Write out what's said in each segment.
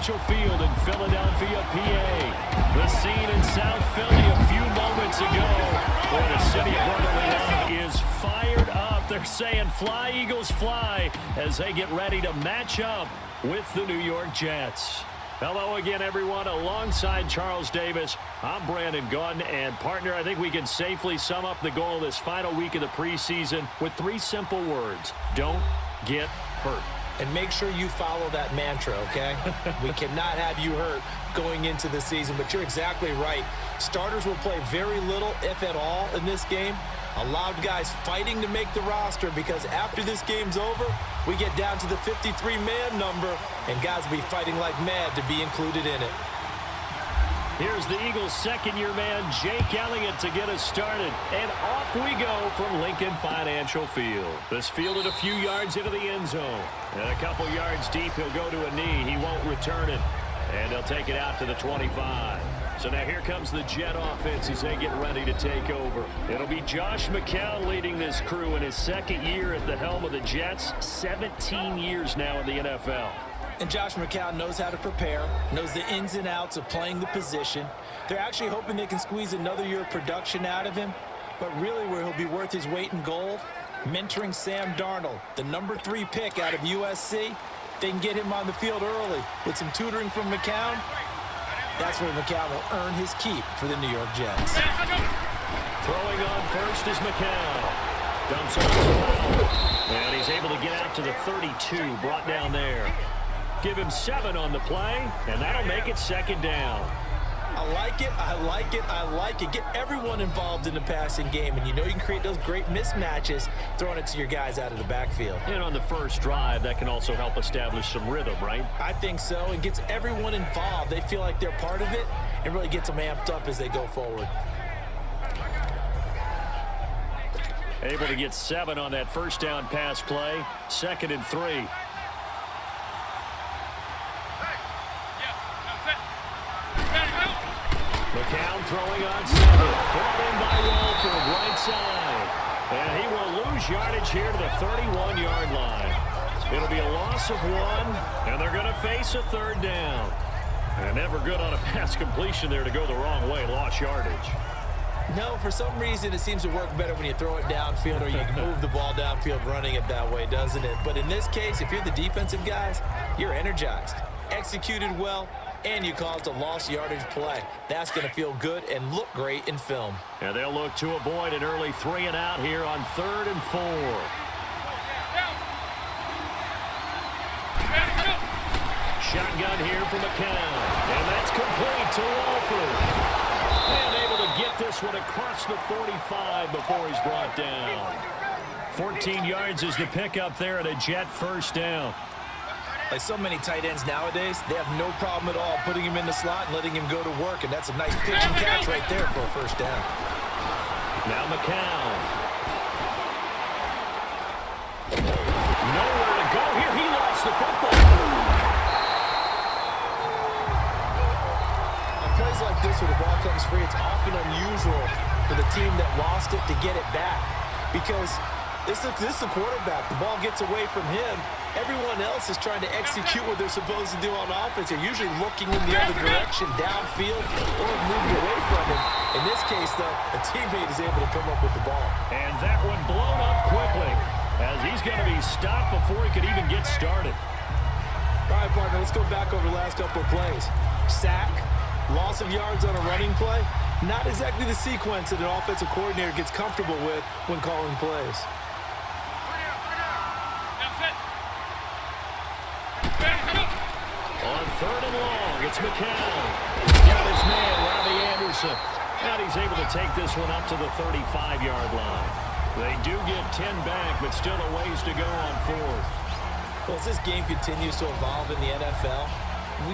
Financial Field in Philadelphia, PA. The scene in South Philly a few moments ago where the city of brotherly love is fired up. They're saying fly, Eagles, fly as they get ready to match up with the New York Jets. Hello again, everyone. Alongside Charles Davis, I'm Brandon Gunn. And, partner, I think we can safely sum up the goal this final week of the preseason with 3 simple words. Don't get hurt. And make sure you follow that mantra, okay? We cannot have you hurt going into the season, but you're exactly right. Starters will play very little, if at all, in this game. A lot of guys fighting to make the roster because after this game's over, we get down to the 53-man number, and guys will be fighting like mad to be included in it. Here's the Eagles' second-year man, Jake Elliott, to get us started. And off we go from Lincoln Financial Field. This fielded a few yards into the end zone. And a couple yards deep, he'll go to a knee. He won't return it. And he'll take it out to the 25. So now here comes the Jet offense as they get ready to take over. It'll be Josh McCown leading this crew in his second year at the helm of the Jets. 17 years now in the NFL. And Josh McCown knows how to prepare, knows the ins and outs of playing the position. They're actually hoping they can squeeze another year of production out of him. But really where he'll be worth his weight in gold, mentoring Sam Darnold, the number 3 pick out of USC. They can get him on the field early with some tutoring from McCown. That's where McCown will earn his keep for the New York Jets. Throwing on first is McCown. Dumps off. And he's able to get out to the 32, brought down there. Give him 7 on the play, and that'll make it second down. I like it, I like it, I like it. Get everyone involved in the passing game, and you know you can create those great mismatches throwing it to your guys out of the backfield. And on the first drive, that can also help establish some rhythm, right? I think so. It gets everyone involved. They feel like they're part of it and really gets them amped up as they go forward. Able to get 7 on that first down pass play. 2nd and 3. McCown throwing on 7. Brought in by Wolford, right side. And he will lose yardage here to the 31-yard line. It'll be a loss of 1, and they're going to face a 3rd down. And never good on a pass completion there to go the wrong way. Lost yardage. No, for some reason it seems to work better when you throw it downfield or you can move the ball downfield running it that way, doesn't it? But in this case, if you're the defensive guys, you're energized, executed well, and you caused a lost yardage play. That's going to feel good and look great in film. And they'll look to avoid an early 3 and out here on 3rd and 4. Shotgun here for McCown. And that's complete to Wolford. And able to get this one across the 45 before he's brought down. 14 yards is the pickup there at a Jet first down. Like so many tight ends nowadays, they have no problem at all putting him in the slot and letting him go to work, and that's a nice pitch and catch right there for a first down. Now McCown. Nowhere to go here. He lost the football. On plays like this where the ball comes free, it's often unusual for the team that lost it to get it back because this is the quarterback. The ball gets away from him. Everyone else is trying to execute what they're supposed to do on offense. They're usually looking in the other direction, downfield, or moving away from him. In this case, though, a teammate is able to come up with the ball. And that one blown up quickly as he's going to be stopped before he could even get started. All right, partner, let's go back over the last couple of plays. Sack, loss of yards on a running play. Not exactly the sequence that an offensive coordinator gets comfortable with when calling plays. On 3rd and long, it's McCown. He's got his man, Robbie Anderson. And he's able to take this one up to the 35-yard line. They do get 10 back, but still a ways to go on 4th. Well, as this game continues to evolve in the NFL,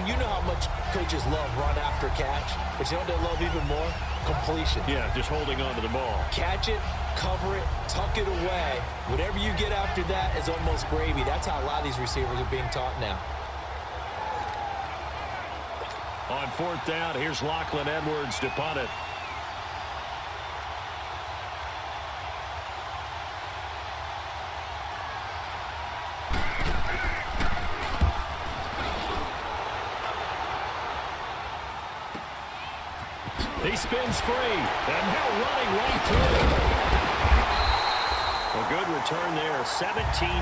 you know how much coaches love run after catch, but you know what they love even more? Completion. Yeah, just holding on to the ball. Catch it, cover it, tuck it away. Whatever you get after that is almost gravy. That's how a lot of these receivers are being taught now. On 4th down, here's Lachlan Edwards to punt it. He spins free, and now running right through. A good return there, 17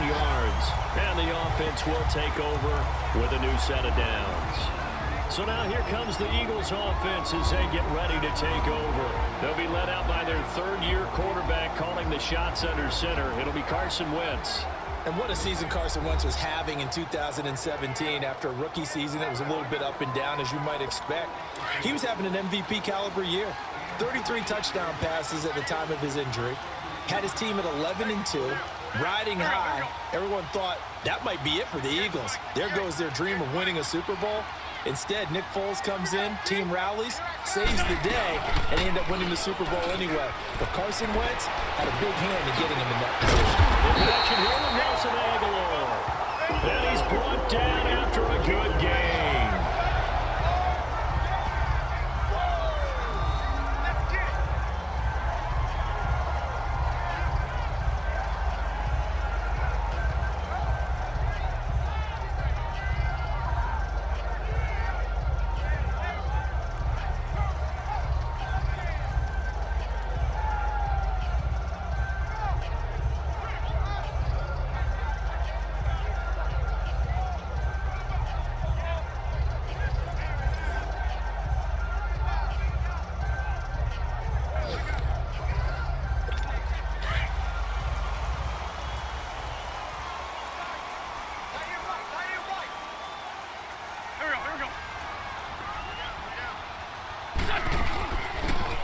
yards. And the offense will take over with a new set of downs. So now here comes the Eagles offense as they get ready to take over. They'll be led out by their third-year quarterback calling the shots under center. It'll be Carson Wentz. And what a season Carson Wentz was having in 2017 after a rookie season that was a little bit up and down, as you might expect. He was having an MVP caliber year. 33 touchdown passes at the time of his injury. Had his team at 11-2, riding high. Everyone thought that might be it for the Eagles. There goes their dream of winning a Super Bowl. Instead, Nick Foles comes in, team rallies, saves the day, and they end up winning the Super Bowl anyway. But Carson Wentz had a big hand in getting him in that position. In action here with Nelson Aguilar. And he's brought down after a good game.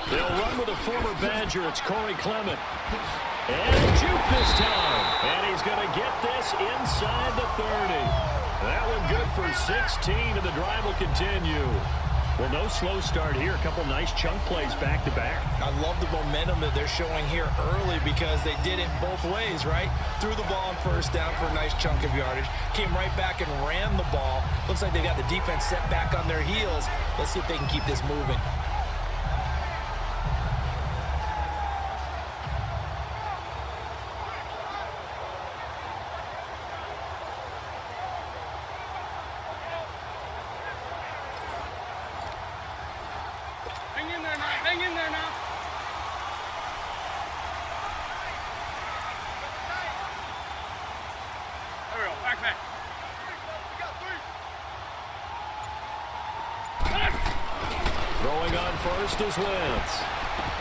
They'll run with a former Badger. It's Corey Clement. And juke this time. And he's going to get this inside the 30. That one good for 16, and the drive will continue. Well, no slow start here. A couple nice chunk plays back-to-back. I love the momentum that they're showing here early because they did it both ways, right? Threw the ball on first down for a nice chunk of yardage. Came right back and ran the ball. Looks like they got the defense set back on their heels. Let's see if they can keep this moving. Hang in there now. There we go. Back. Throwing on first is Wentz.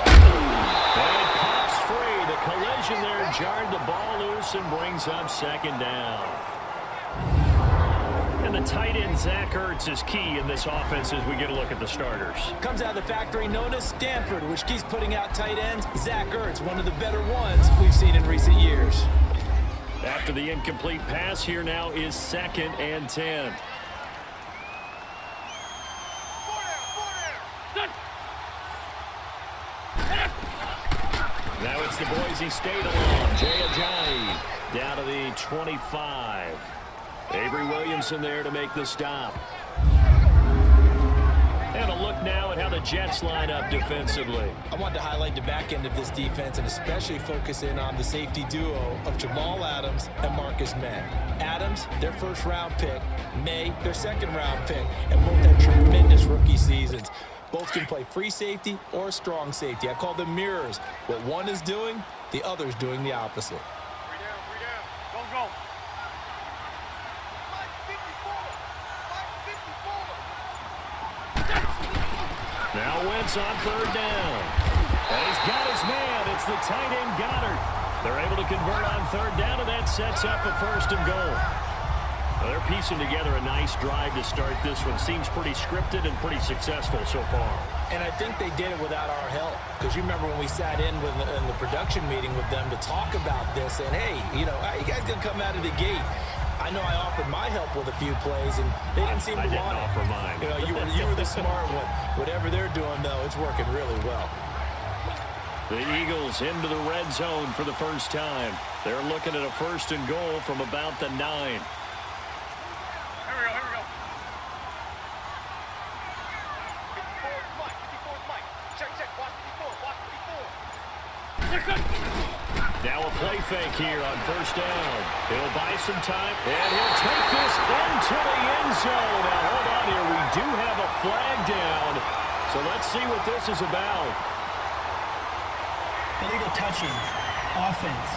And it pops free. The collision there jarred the ball loose and brings up second down. And the tight end, Zach Ertz, is key in this offense as we get a look at the starters. Comes out of the factory known as Stanford, which keeps putting out tight ends. Zach Ertz, one of the better ones we've seen in recent years. After the incomplete pass, here now is 2nd and 10. Now it's the Boise State along. Jay Ajayi down to the 25. Avery Williamson there to make the stop. And a look now at how the Jets line up defensively. I wanted to highlight the back end of this defense and especially focus in on the safety duo of Jamal Adams and Marcus May. Adams, their first-round pick. May, their second-round pick. And both had tremendous rookie seasons. Both can play free safety or strong safety. I call them mirrors. What one is doing, the other's doing the opposite. 3 down. Go. Now Wentz on 3rd down. And he's got his man. It's the tight end Goddard. They're able to convert on 3rd down, and that sets up a 1st and goal. Well, they're piecing together a nice drive to start this one. Seems pretty scripted and pretty successful so far. And I think they did it without our help. Because you remember when we sat in the production meeting with them to talk about this, and hey, you guys gonna come out of the gate. I know I offered my help with a few plays, and they didn't seem to want it. I didn't offer mine. You were the smart one. Whatever they're doing, though, it's working really well. The Eagles into the red zone for the first time. They're looking at a 1st and goal from about the 9. Here we go. Now a play fake here on 1st down. He'll buy some time, and he'll take this into the end zone. Now, hold on here. We do have a flag down. So let's see what this is about. Illegal touching. Offense.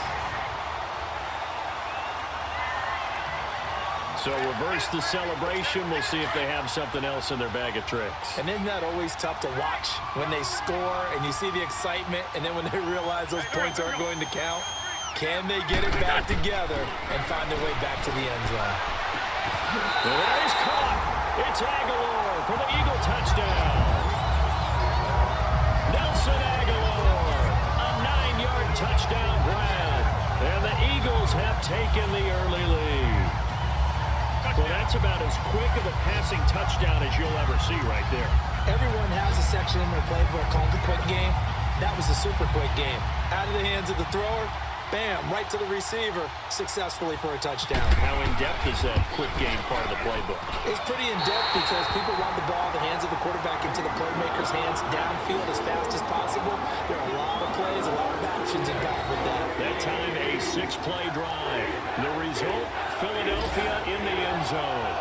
So reverse the celebration. We'll see if they have something else in their bag of tricks. And isn't that always tough to watch when they score and you see the excitement, and then when they realize those points aren't going to count? Can they get it back together and find their way back to the end zone? There he's caught. It's Aguilar for the Eagle touchdown. Nelson Aguilar, a 9-yard touchdown grab. And the Eagles have taken the early lead. Well, that's about as quick of a passing touchdown as you'll ever see right there. Everyone has a section in their playbook called the quick game. That was a super quick game. Out of the hands of the thrower, bam, right to the receiver, successfully for a touchdown. How in-depth is that quick game part of the playbook? It's pretty in-depth because people want the ball, the hands of the quarterback into the playmaker's hands, downfield as fast as possible. There are a lot of plays, a lot of options involved with that. That time, a 6-play drive. The result, Philadelphia in the end zone.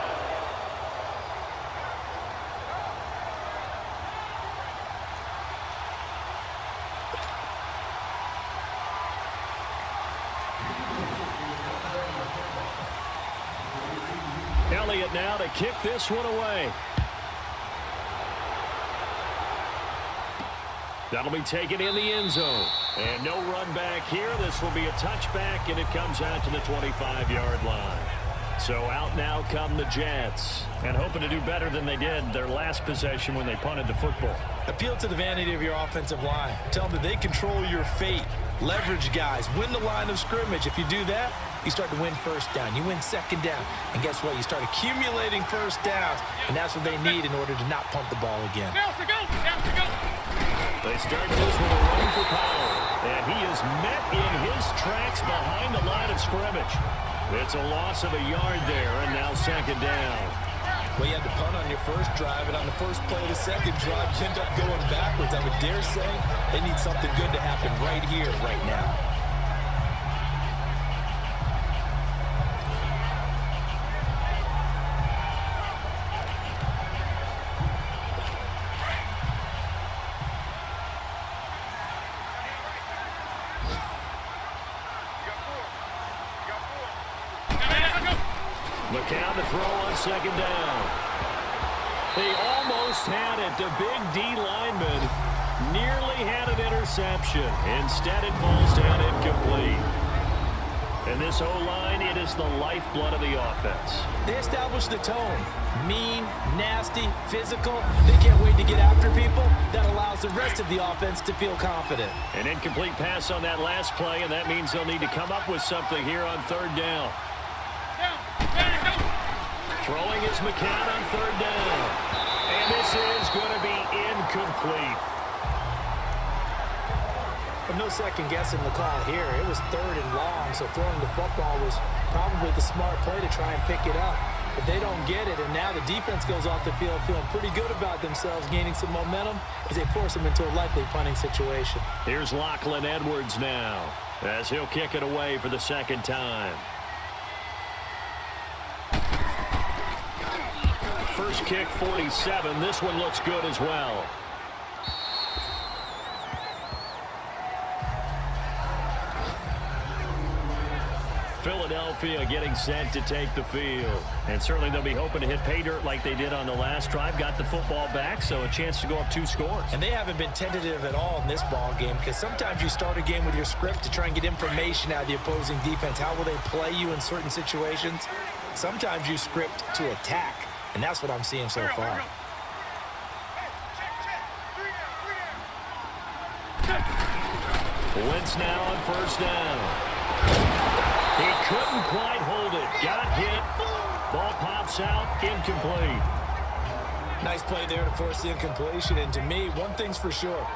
Elliott now to kick this one away. That'll be taken in the end zone. And no run back here. This will be a touchback, and it comes out to the 25-yard line. So out now come the Jets, and hoping to do better than they did their last possession when they punted the football. Appeal to the vanity of your offensive line. Tell them that they control your fate. Leverage guys. Win the line of scrimmage. If you do that, you start to win first down. You win second down. And guess what? You start accumulating first downs, and that's what they need in order to not punt the ball again. They start this with a run for power, and he is met in his tracks behind the line of scrimmage. It's a loss of a yard there, and now second down. Well, you had to punt on your first drive, and on the first play of the second drive, you end up going backwards. I would dare say they need something good to happen right here, right now. McCown to throw on second down. He almost had it. The big D lineman nearly had an interception. Instead, it falls down incomplete. And this O-line, it is the lifeblood of the offense. They established the tone. Mean, nasty, physical. They can't wait to get after people. That allows the rest of the offense to feel confident. An incomplete pass on that last play, and that means they'll need to come up with something here on third down. Throwing is McCown on third down. And this is going to be incomplete. But no second guessing the call here. It was third and long, so throwing the football was probably the smart play to try and pick it up. But they don't get it, and now the defense goes off the field feeling pretty good about themselves, gaining some momentum as they force them into a likely punting situation. Here's Lachlan Edwards now, as he'll kick it away for the second time. First kick, 47. This one looks good as well. Philadelphia getting set to take the field. And certainly they'll be hoping to hit pay dirt like they did on the last drive. Got the football back, so a chance to go up 2 scores. And they haven't been tentative at all in this ball game, because sometimes you start a game with your script to try and get information out of the opposing defense. How will they play you in certain situations? Sometimes you script to attack, and that's what I'm seeing so far. Wentz now on first down. He couldn't quite hold it. Got hit. Ball pops out. Incomplete. Nice play there to force the incompletion. And to me, one thing's for sure.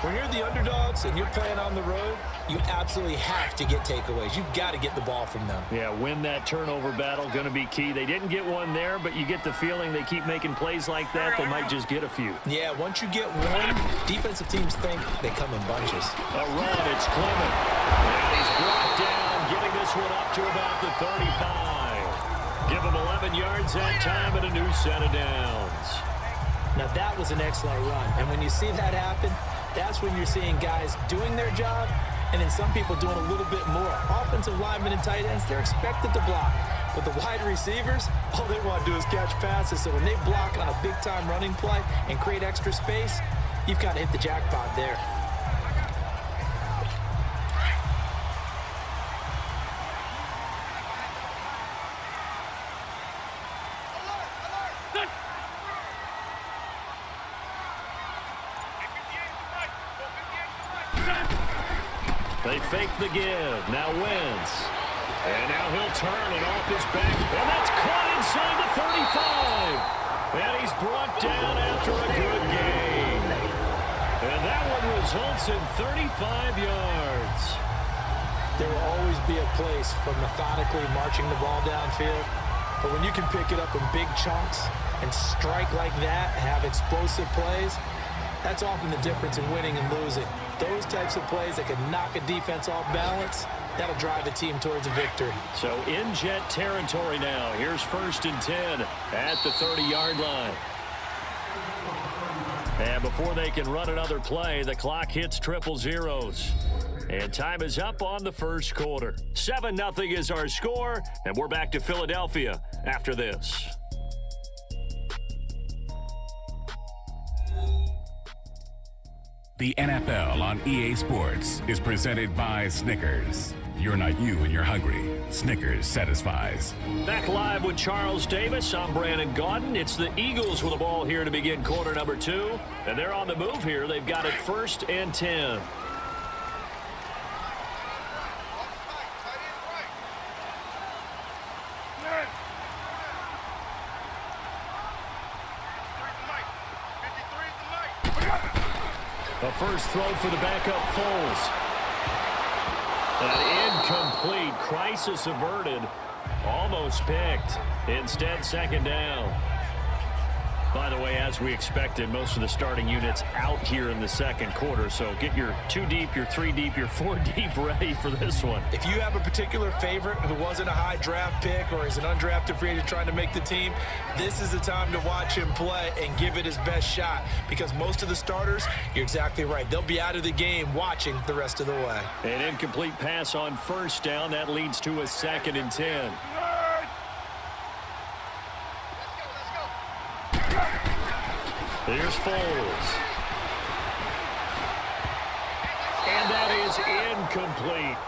When you're the underdogs and you're playing on the road, you absolutely have to get takeaways. You've got to get the ball from them. Yeah, win that turnover battle. Going to be key. They didn't get one there, but you get the feeling they keep making plays like that. They might just get a few. Yeah, once you get one, defensive teams think they come in bunches. A run. It's Clement. And he's brought down, getting this one up to about the 35. Give him 11 yards that time and a new set of downs. Now that That was an excellent run. And when you see that happen, that's when you're seeing guys doing their job and then some people doing a little bit more. Offensive linemen and tight ends, they're expected to block. But the wide receivers, all they want to do is catch passes. So when they block on a big-time running play and create extra space, you've got to hit the jackpot there. They fake the give. Now Wentz. And now he'll turn it off his back. And that's caught inside the 35. And he's brought down after a good gain. And that one results in 35 yards. There will always be a place for methodically marching the ball downfield. But when you can pick it up in big chunks and strike like that, have explosive plays, that's often the difference in winning and losing. Those types of plays that can knock a defense off balance, that'll drive a team towards a victory. So in Jet territory now. Here's 1st and 10 at the 30-yard line. And before they can run another play, the clock hits triple zeros. And time is up on the first quarter. 7-0 is our score, and we're back to Philadelphia after this. The NFL on EA Sports is presented by Snickers. You're not you when you're hungry. Snickers satisfies. Back live with Charles Davis. I'm Brandon Gaudin. It's the Eagles with the ball here to begin quarter number 2. And they're on the move here. They've got it 1st and 10. The first throw for the backup Foles. An incomplete. Crisis averted. Almost picked. Instead, second down. By the way, as we expected, most of the starting units out here in the second quarter. So get your 2 deep, your 3 deep, your 4 deep ready for this one. If you have a particular favorite who wasn't a high draft pick or is an undrafted free agent trying to make the team, this is the time to watch him play and give it his best shot. Because most of the starters, you're exactly right, they'll be out of the game watching the rest of the way. An incomplete pass on first down. That leads to a 2nd and 10. Here's Foles. And that is incomplete.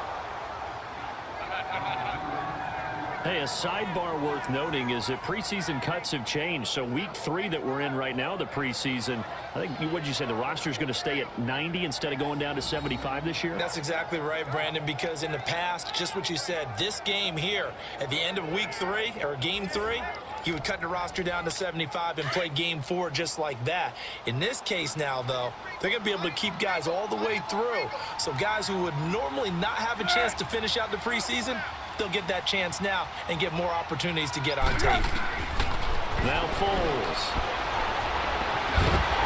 Hey, a sidebar worth noting is that preseason cuts have changed. So week 3 that we're in right now, the preseason, I think, what did you say, the roster's going to stay at 90 instead of going down to 75 this year? That's exactly right, Brandon, because in the past, just what you said, this game here, at the end of week 3, or game 3, you would cut the roster down to 75 and play game 4 just like that. In this case now, though, they're going to be able to keep guys all the way through. So guys who would normally not have a chance to finish out the preseason, they'll get that chance now and get more opportunities to get on tape. Now Foles.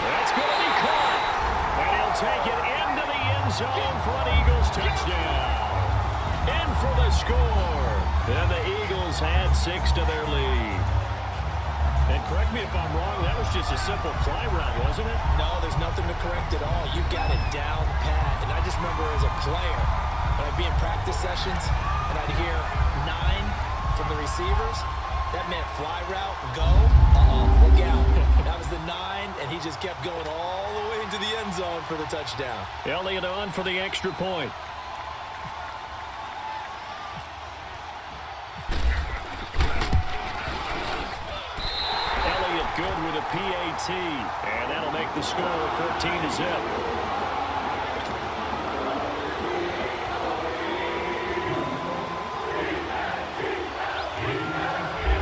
That's going to be caught. And he'll take it into the end zone for an Eagles touchdown. In for the score. And the Eagles had 6 to their lead. And correct me if I'm wrong, that was just a simple fly route, wasn't it? No, there's nothing to correct at all. You got it down pat. And I just remember as a player, when I'd be in practice sessions and I'd hear 9 from the receivers, that meant fly route, go, look out. That was the 9, and he just kept going all the way into the end zone for the touchdown. Elliott on for the extra point. Good with a PAT, and that'll make the score 14 to zip.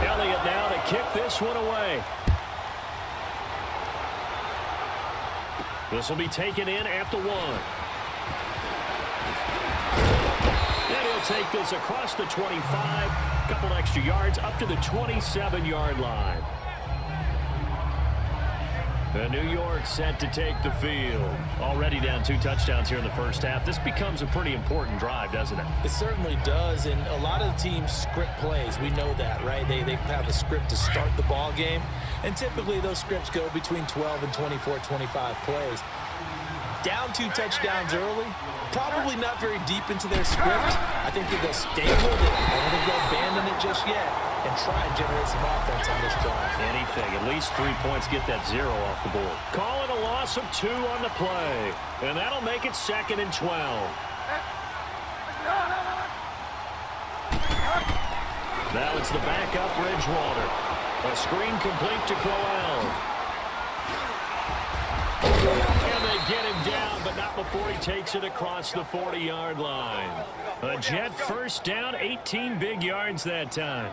Elliott now to kick this one away. This will be taken in at the 1. And he'll take this across the 25, couple extra yards up to the 27-yard line. And New York set to take the field. Already down 2 touchdowns here in the first half. This becomes a pretty important drive, doesn't it? It certainly does, and a lot of the teams script plays. We know that, right? They have a script to start the ball game. and typically those scripts go between 12 and 24, 25 plays. Down 2 touchdowns early, probably not very deep into their script. I think that they'll stay with it. I don't think they'll abandon it just yet and try and generate some offense on this drive. Anything, at least 3 points, get that 0 off the board. Calling a loss of 2 on the play, and that'll make it 2nd and 12. Now it's the backup Bridgewater. A screen complete to Crowell. And they get him down, but not before he takes it across the 40-yard line. A Jet first down, 18 big yards that time.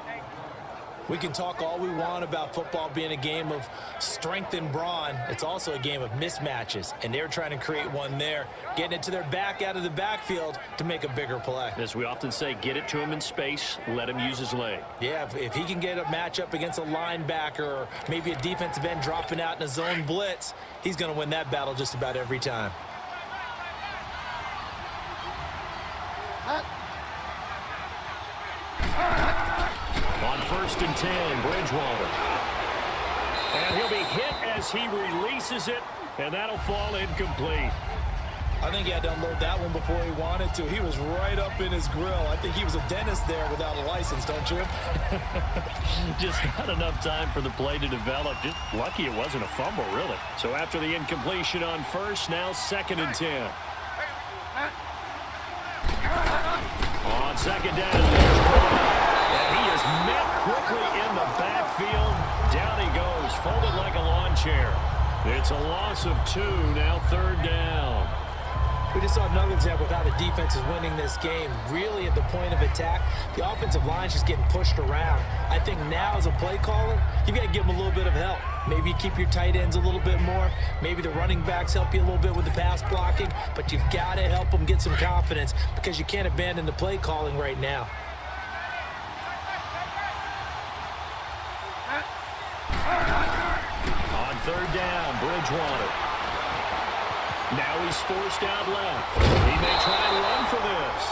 We can talk all we want about football being a game of strength and brawn. It's also a game of mismatches, and they're trying to create one there, getting it to their back out of the backfield to make a bigger play. As we often say, get it to him in space, let him use his leg. Yeah, if he can get a matchup against a linebacker or maybe a defensive end dropping out in a zone blitz, he's going to win that battle just about every time. On 1st and 10, Bridgewater. And he'll be hit as he releases it, and that'll fall incomplete. I think he had to unload that one before he wanted to. He was right up in his grill. I think he was a dentist there without a license, don't you? Just not enough time for the play to develop. Just lucky it wasn't a fumble, really. So after the incompletion on 1st, now 2nd and 10. On 2nd down, and he is met quickly in the backfield. Down he goes, folded like a lawn chair. It's a loss of 2, now 3rd down. We just saw another example of how the defense is winning this game. Really at the point of attack, the offensive line is just getting pushed around. I think now as a play caller, you've got to give them a little bit of help. Maybe you keep your tight ends a little bit more. Maybe the running backs help you a little bit with the pass blocking. But you've got to help them get some confidence because you can't abandon the play calling right now. On 3rd down, Bridgewater. Now he's forced out left. He may try and run for this.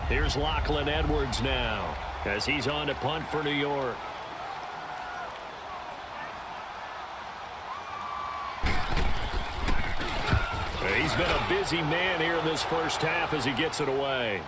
Here's Lachlan Edwards now as he's on to punt for New York. He's been a busy man here in this first half as he gets it away.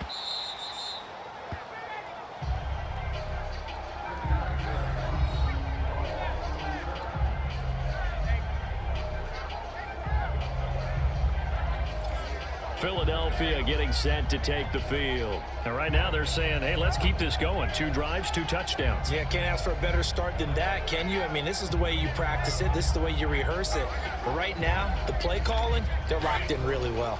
Philadelphia getting set to take the field. And right now they're saying, hey, let's keep this going. 2 drives, 2 touchdowns. Yeah, can't ask for a better start than that, can you? I mean, this is the way you practice it. This is the way you rehearse it. But right now, the play calling, they're locked in really well.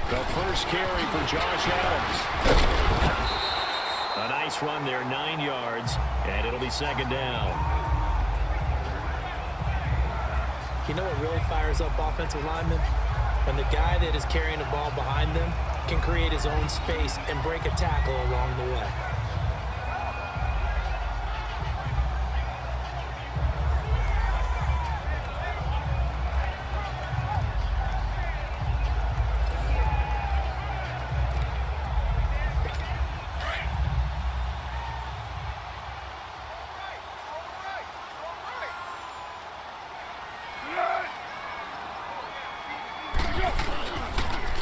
The first carry for Josh Adams. A nice run there, 9 yards, and it'll be 2nd down. You know what really fires up offensive linemen? When the guy that is carrying the ball behind them can create his own space and break a tackle along the way.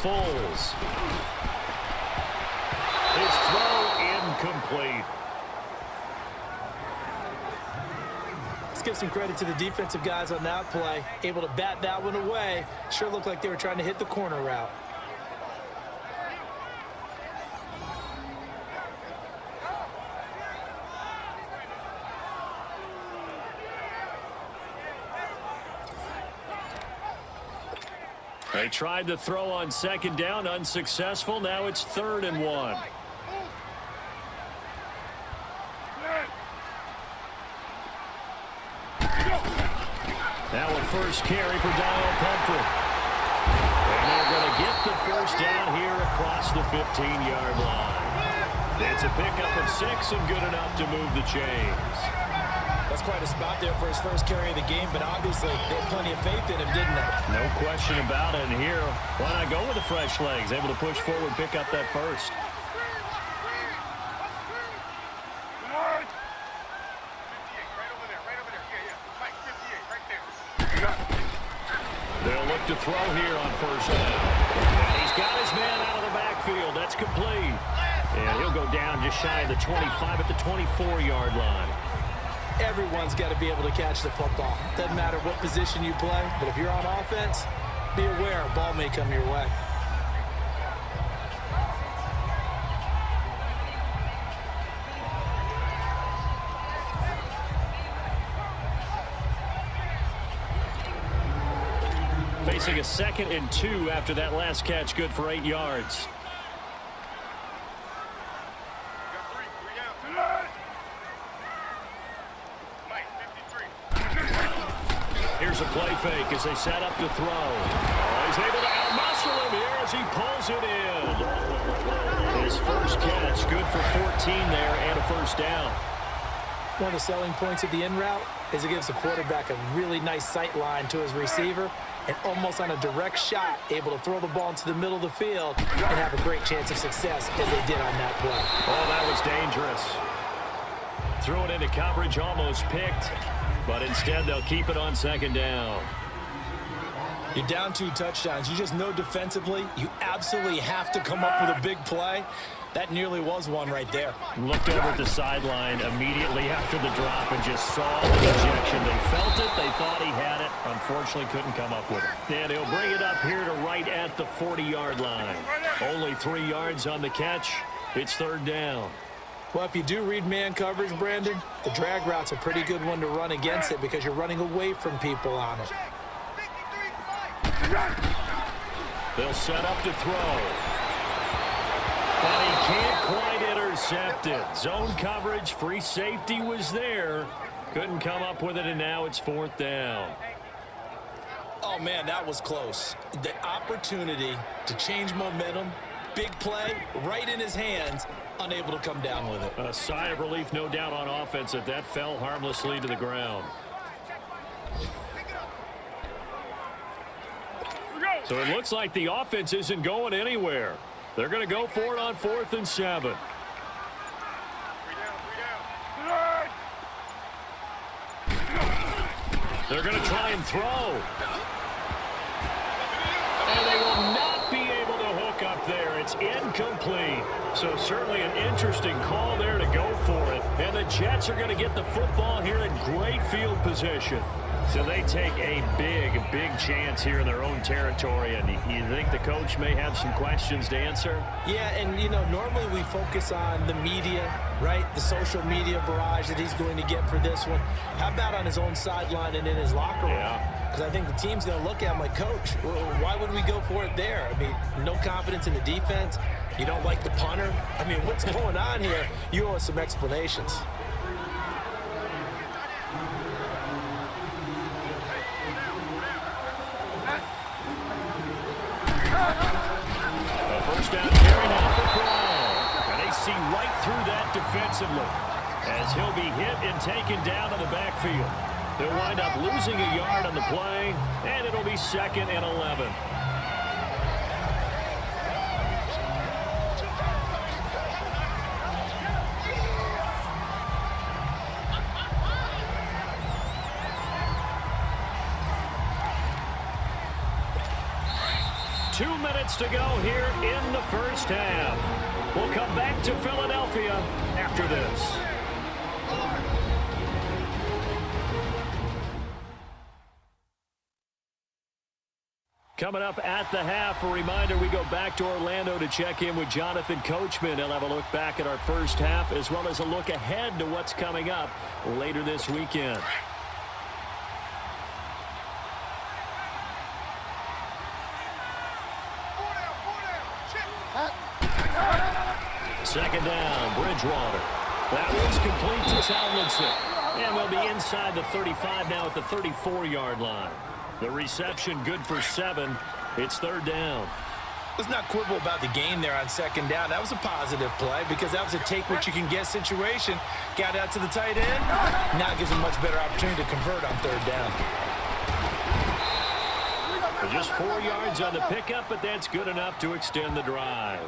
Foles. His throw incomplete. Let's give some credit to the defensive guys on that play. Able to bat that one away. Sure looked like they were trying to hit the corner route. They tried to throw on 2nd down, unsuccessful. Now it's 3rd and 1. Now a first carry for Donald Pumphrey. And they're going to get the first down here across the 15-yard line. It's a pickup of 6 and good enough to move the chains. That's quite a spot there for his first carry of the game, but obviously they had plenty of faith in him, didn't they? No question about it. And here, why not go with the fresh legs? Able to push forward, pick up that first. They'll look to throw here on first down. And he's got his man out of the backfield. That's complete. And he'll go down just shy of the 25 at the 24-yard line. Everyone's got to be able to catch the football. Doesn't matter what position you play, but if you're on offense, be aware a ball may come your way. Facing a 2nd and 2 after that last catch, good for 8 yards. Here's a play fake as they set up to throw. Oh, he's able to outmuscle him here as he pulls it in. His first catch, good for 14 there and a first down. One of the selling points of the in route is it gives the quarterback a really nice sight line to his receiver and almost on a direct shot able to throw the ball into the middle of the field and have a great chance of success as they did on that play. Oh, that was dangerous. Threw it into coverage, almost picked, but instead they'll keep it on 2nd down. You're down 2 touchdowns. You just know defensively you absolutely have to come up with a big play. That nearly was one right there. Looked over at the sideline immediately after the drop and just saw the rejection. They felt it. They thought he had it. Unfortunately, couldn't come up with it. And he'll bring it up here to right at the 40-yard line. Only 3 yards on the catch. It's 3rd down. Well, if you do read man coverage, Brandon, the drag route's a pretty good one to run against it because you're running away from people on it. They'll set up to throw. But he can't quite intercept it. Zone coverage, free safety was there. Couldn't come up with it, and now it's 4th down. Oh, man, that was close. The opportunity to change momentum, big play, right in his hands, unable to come down with it. A sigh of relief, no doubt, on offense that fell harmlessly to the ground. So it looks like the offense isn't going anywhere. They're going to go for it on 4th and 7. They're going to try and throw. And they will not be able to hook up there. It's incomplete. So certainly an interesting call there to go for it. And the Jets are going to get the football here in great field position. So they take a big, big chance here in their own territory. And you think the coach may have some questions to answer? Yeah, and, you know, normally we focus on the media, right? The social media barrage that he's going to get for this one. How about on his own sideline and in his locker room? Yeah. Because I think the team's going to look at him like, Coach, why would we go for it there? I mean, no confidence in the defense. You don't like the punter. I mean, what's going on here? You owe us some explanations. Down carry now for Brown. And they see right through that defensively as he'll be hit and taken down to the backfield. They'll wind up losing a yard on the play, and it'll be 2nd and 11. Two minutes to go here in the first half. We'll come back to Philadelphia after this. Coming up at the half, a reminder, we go back to Orlando to check in with Jonathan Coachman. He'll have a look back at our first half as well as a look ahead to what's coming up later this weekend. Second down, Bridgewater. That one's complete to Tomlinson. And they'll be inside the 35 now at the 34-yard line. The reception good for 7. It's 3rd down. Let's not quibble about the gain there on second down. That was a positive play because that was a take-what-you-can-get situation. Got out to the tight end. Now gives him a much better opportunity to convert on third down. Just 4 yards on the pickup, but that's good enough to extend the drive.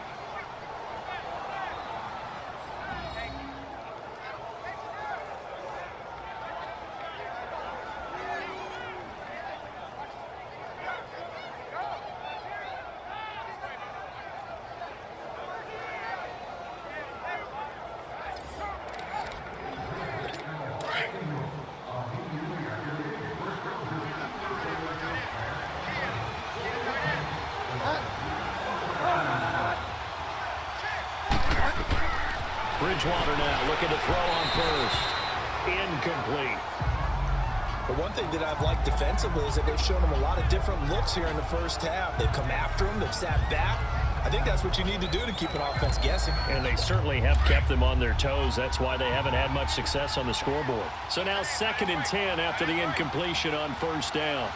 Bridgewater now looking to throw on first. Incomplete. The one thing that I've liked defensively is that they've shown him a lot of different looks here in the first half. They've come after him. They've sat back. I think that's what you need to do to keep an offense guessing. And they certainly have kept them on their toes. That's why they haven't had much success on the scoreboard. So now 2nd and 10 after the incompletion on first down.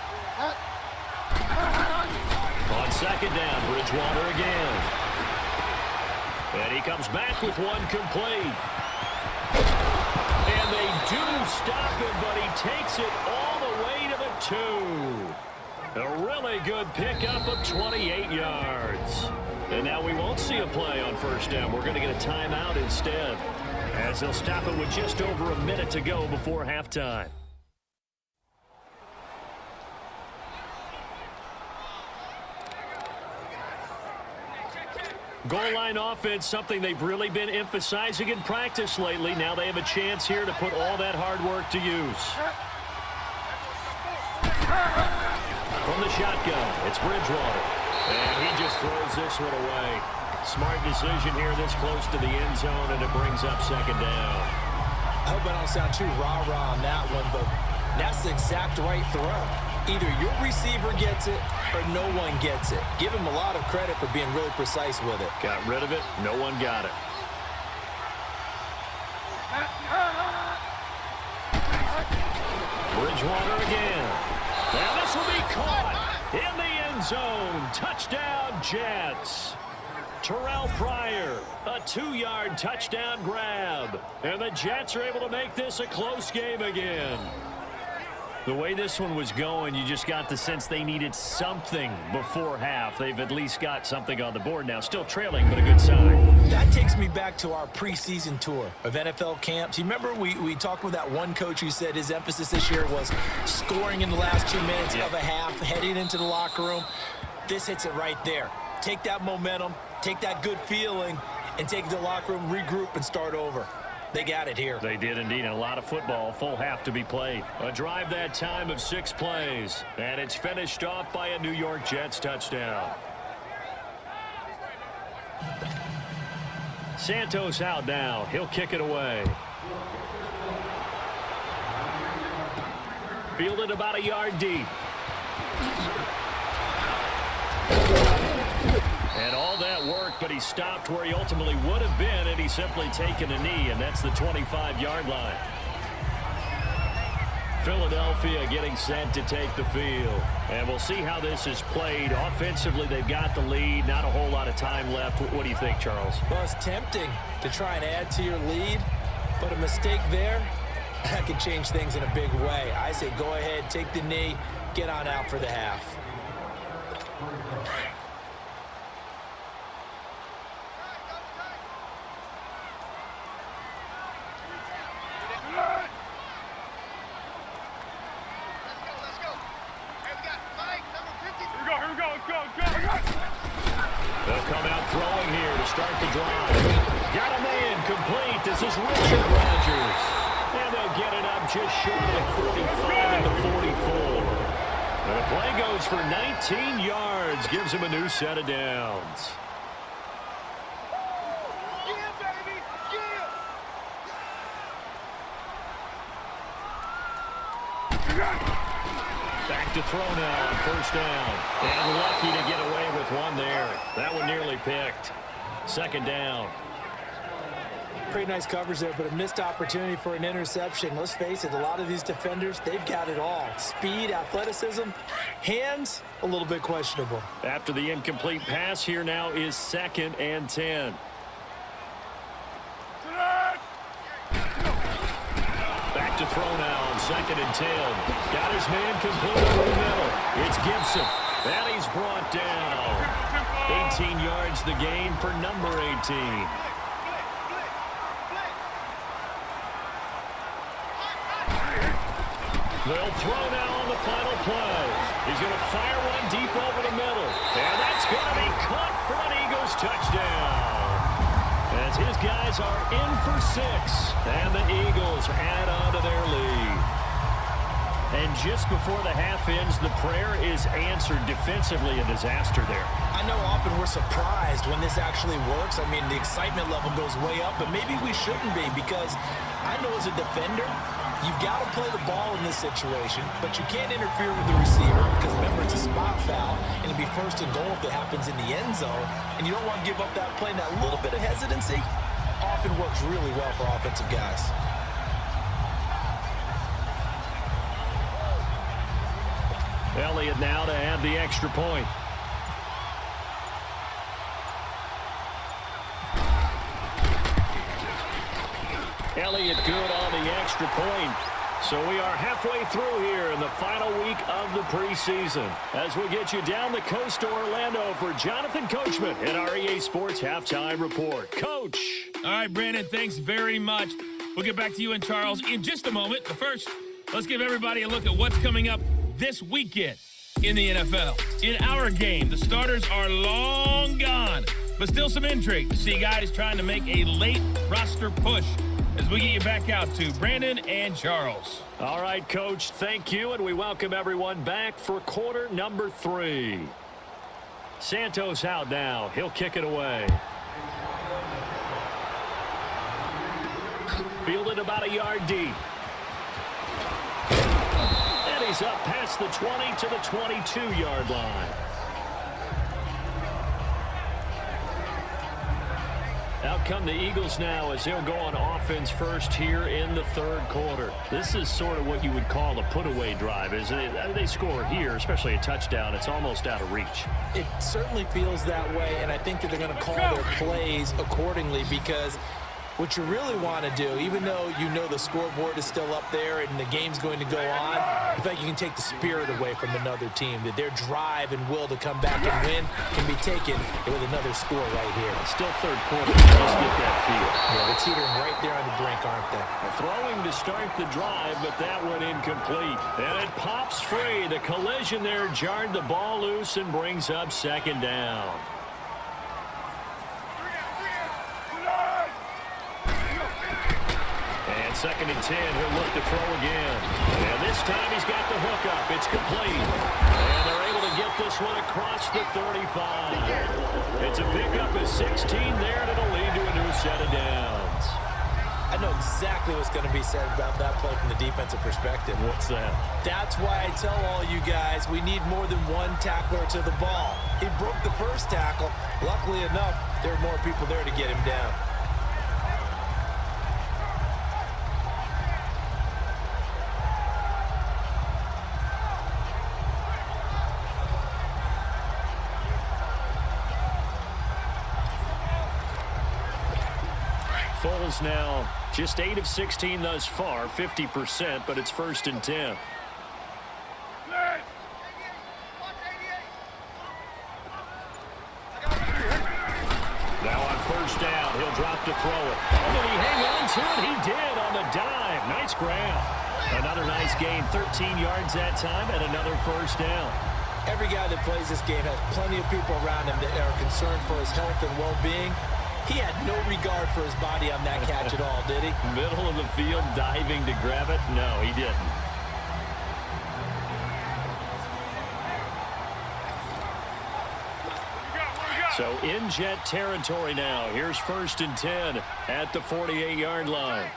On second down, Bridgewater again. And he comes back with one complete. And they do stop him, but he takes it all the way to the 2. A really good pickup of 28 yards. And now we won't see a play on first down. We're going to get a timeout instead, as they'll stop it with just over a minute to go before halftime. Goal line offense, something they've really been emphasizing in practice lately. Now they have a chance here to put all that hard work to use. From the shotgun, it's Bridgewater. And he just throws this one away. Smart decision here this close to the end zone, and it brings up second down. I hope I don't sound too rah-rah on that one, but that's the exact right throw. Either your receiver gets it or no one gets it. Give him a lot of credit for being really precise with it. Got rid of it. No one got it. Bridgewater again. Now this will be caught in the end zone. Touchdown, Jets. Terrell Pryor, a 2-yard touchdown grab. And the Jets are able to make this a close game again. The way this one was going, you just got the sense they needed something before half. They've at least got something on the board now. Still trailing, but a good sign. That takes me back to our preseason tour of NFL camps. You remember we talked with that one coach who said his emphasis this year was scoring in the last 2 minutes of a half, heading into the locker room. This hits it right there. Take that momentum, take that good feeling, and take it to the locker room, regroup, and start over. They got it here. They did indeed. A lot of football, full half to be played. A drive that time of 6 plays. And it's finished off by a New York Jets touchdown. Santos out now. He'll kick it away. Fielded about a yard deep. And all that work, but he stopped where he ultimately would have been, and he's simply taken a knee, and that's the 25-yard line. Philadelphia getting set to take the field. And we'll see how this is played. Offensively, they've got the lead. Not a whole lot of time left. What do you think, Charles? Well, it's tempting to try and add to your lead, but a mistake there, that could change things in a big way. I say go ahead, take the knee, get on out for the half. They'll come out throwing here to start the drive. Got a man complete. This is Richard Rodgers. And they'll get it up just short of 45 to 44. And the play goes for 19 yards. Gives him a new set of downs. Back to throw now on first down. And lucky to get away with one there. That one nearly picked. Second down. Pretty nice coverage there, but a missed opportunity for an interception. Let's face it, a lot of these defenders, they've got it all. Speed, athleticism, hands, a little bit questionable. After the incomplete pass, here now is 2nd and 10. Back to throw now on 2nd and 10. Got his man complete over the middle. It's Gibson. And he's brought down. 18 yards the gain for number 18. They'll throw now on the final play. He's going to fire one deep over the middle. And that's going to be caught for an Eagles touchdown. As his guys are in for 6. And the Eagles add on to their lead. And just before the half ends, the prayer is answered. Defensively, a disaster there. I know often we're surprised when this actually works. I mean, the excitement level goes way up, but maybe we shouldn't be, because I know as a defender, you've got to play the ball in this situation, but you can't interfere with the receiver because, remember, it's a spot foul, and it'll be 1st and goal if it happens in the end zone, and you don't want to give up that play. And that little bit of hesitancy often works really well for offensive guys. Elliott now to add the extra point. Elliott good on the extra point. So we are halfway through here in the final week of the preseason. As we get you down the coast to Orlando for Jonathan Coachman in our EA Sports Halftime Report. Coach. All right, Brandon, thanks very much. We'll get back to you and Charles in just a moment. But first, let's give everybody a look at what's coming up this weekend in the NFL. In our game, the starters are long gone, but still some intrigue to see guys trying to make a late roster push. As we get you back out to Brandon and Charles. All right, Coach, thank you, and we welcome everyone back for quarter number 3. Santos out now. He'll kick it away. Fielded about a yard deep. And he's up past the 20 to the 22-yard line. Out come the Eagles now as they'll go on offense first here in the 3rd quarter. This is sort of what you would call a put-away drive, isn't it? They score here, especially a touchdown. It's almost out of reach. It certainly feels that way, and I think that they're going to call their plays accordingly, because what you really want to do, even though you know the scoreboard is still up there and the game's going to go on, I think you can take the spirit away from another team, that their drive and will to come back and win can be taken with another score right here. Still 3rd quarter. Let's get that feel. Yeah, they're teetering right there on the brink, aren't they? Throwing to start the drive, but that one incomplete. And it pops free. The collision there jarred the ball loose and brings up 2nd down. And 2nd and 10, he'll look to throw again. And this time he's got the hook up. It's complete. And they're able to get this one across the 35. It's a pickup of 16 there, and it'll lead to a new set of downs. I know exactly what's going to be said about that play from the defensive perspective. What's that? That's why I tell all you guys we need more than one tackler to the ball. He broke the first tackle. Luckily enough, there are more people there to get him down. Foles now just 8 of 16 thus far, 50%, but it's 1st and 10. Now on 1st down, he'll drop to throw it. Did he hang on to it? He did on the dive. Nice grab. Another nice gain, 13 yards that time, and another 1st down. Every guy that plays this game has plenty of people around him that are concerned for his health and well-being. He had no regard for his body on that catch at all, did he? Middle of the field, diving to grab it? No, he didn't. So in jet territory now. Here's 1st and 10 at the 48-yard line.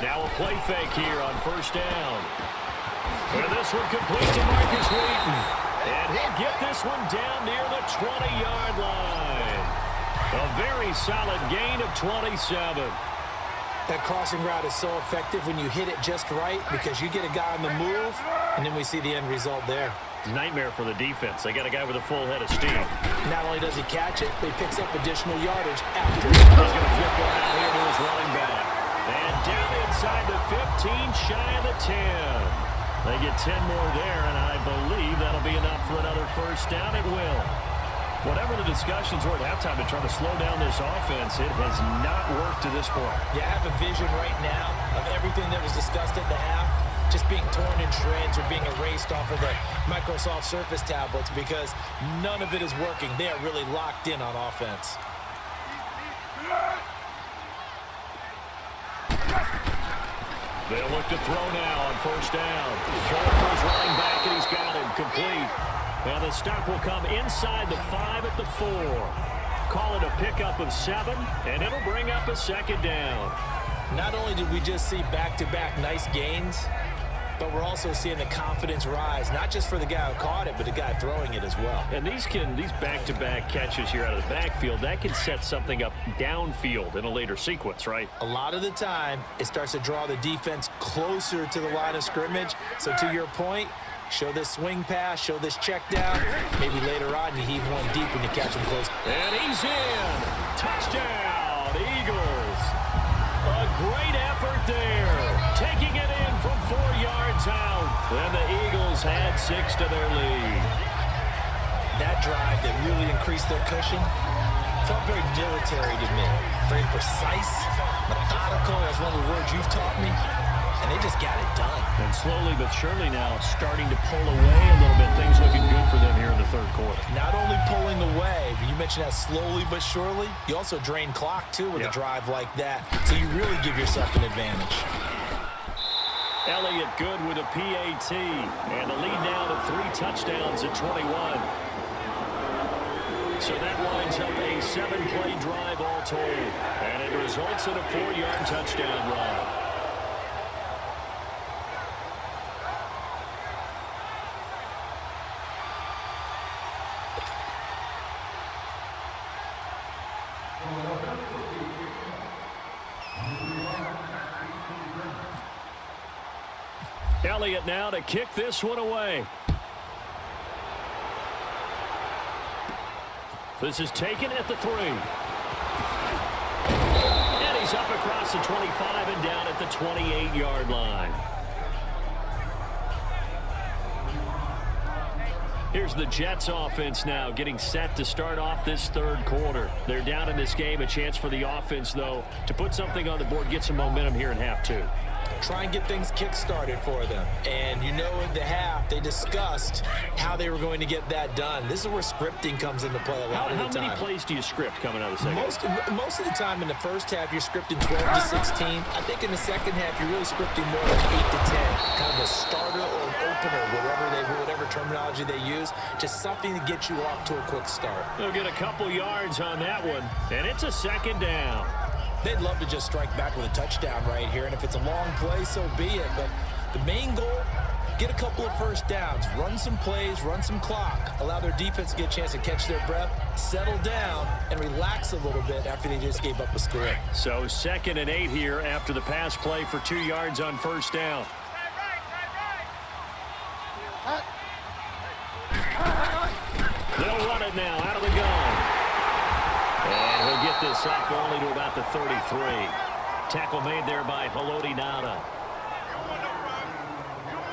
Now a play fake here on 1st down. And this one complete to Marcus Wheaton. And he'll get this one down near the 20-yard line. A very solid gain of 27. That crossing route is so effective when you hit it just right because you get a guy on the move, and then we see the end result there. Nightmare for the defense. They got a guy with a full head of steam. Not only does he catch it, but he picks up additional yardage after. He's going to flip one out here to his running back. And down inside the 15, shy of the 10. They get 10 more there, and I believe that'll be enough for another first down. It will. Whatever the discussions were at halftime to try to slow down this offense, it has not worked to this point. Yeah, I have a vision right now of everything that was discussed at the half just being torn in shreds or being erased off of the Microsoft Surface tablets because none of it is working. They are really locked in on offense. They'll look to throw now on first down. Throw for his running back, and he's got him complete. Now the stop will come inside the 5 at the 4. Call it a pickup of 7, and it'll bring up a second down. Not only did we just see back-to-back nice gains, but we're also seeing the confidence rise, not just for the guy who caught it, but the guy throwing it as well. And these back-to-back catches here out of the backfield, that can set something up downfield in a later sequence, right? A lot of the time, it starts to draw the defense closer to the line of scrimmage. So to your point, show this swing pass, show this check down. Maybe later on you heave one deep and you catch him close. And he's in. Touchdown, Eagles. A great effort there. Taking it in from 4 yards out. And the Eagles had 6 to their lead. That drive that really increased their cushion felt very military to me. Very precise, methodical. That's one of the words you've taught me. And they just got it done. And slowly but surely now starting to pull away a little bit. Things looking good for them here in the third quarter. Not only pulling away, but you mentioned that slowly but surely. You also drain clock, too, with a drive like that. So you really give yourself an advantage. Elliott good with a PAT. And the lead now to 3 touchdowns at 21. So that lines up a 7-play drive all told. And it results in a 4-yard touchdown run. Elliott now to kick this one away. This is taken at the 3. And he's up across the 25 and down at the 28-yard line. Here's the Jets offense now getting set to start off this third quarter. They're down in this game. A chance for the offense, though, to put something on the board, get some momentum here in half 2. Try and get things kick-started for them. And you know at the half, they discussed how they were going to get that done. This is where scripting comes into play a lot of the time. How many plays do you script coming out of the second half? Most of the time in the first half, you're scripting 12 to 16. I think in the second half, you're really scripting more like 8 to 10. Kind of a starter or an opener, whatever terminology they use. Just something to get you off to a quick start. They'll get a couple yards on that one, and it's a second down. They'd love to just strike back with a touchdown right here, and if it's a long play, so be it. But the main goal, get a couple of first downs, run some plays, run some clock, allow their defense to get a chance to catch their breath, settle down, and relax a little bit after they just gave up a score. So 2nd and 8 here after the pass play for 2 yards on first down. They'll run it now out of the gun. And he'll get this up only to about the 33. Tackle made there by Haloti Ngata.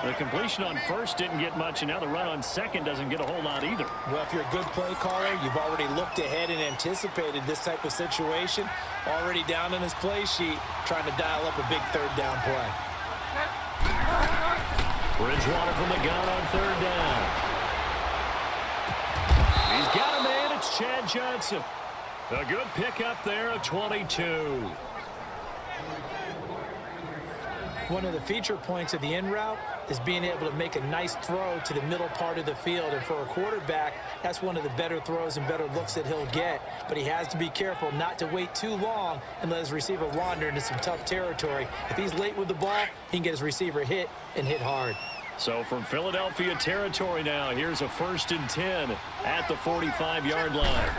The completion on first didn't get much, and now the run on second doesn't get a whole lot either. Well, if you're a good play caller, you've already looked ahead and anticipated this type of situation. Already down on his play sheet, trying to dial up a big third down play. Bridgewater from the gun on third down. He's got a man. It's Chad Johnson. A good pickup there of 22. One of the feature points of the in route is being able to make a nice throw to the middle part of the field. And for a quarterback, that's one of the better throws and better looks that he'll get. But he has to be careful not to wait too long and let his receiver wander into some tough territory. If he's late with the ball, he can get his receiver hit and hit hard. So from Philadelphia territory now, here's a 1st and 10 at the 45-yard line.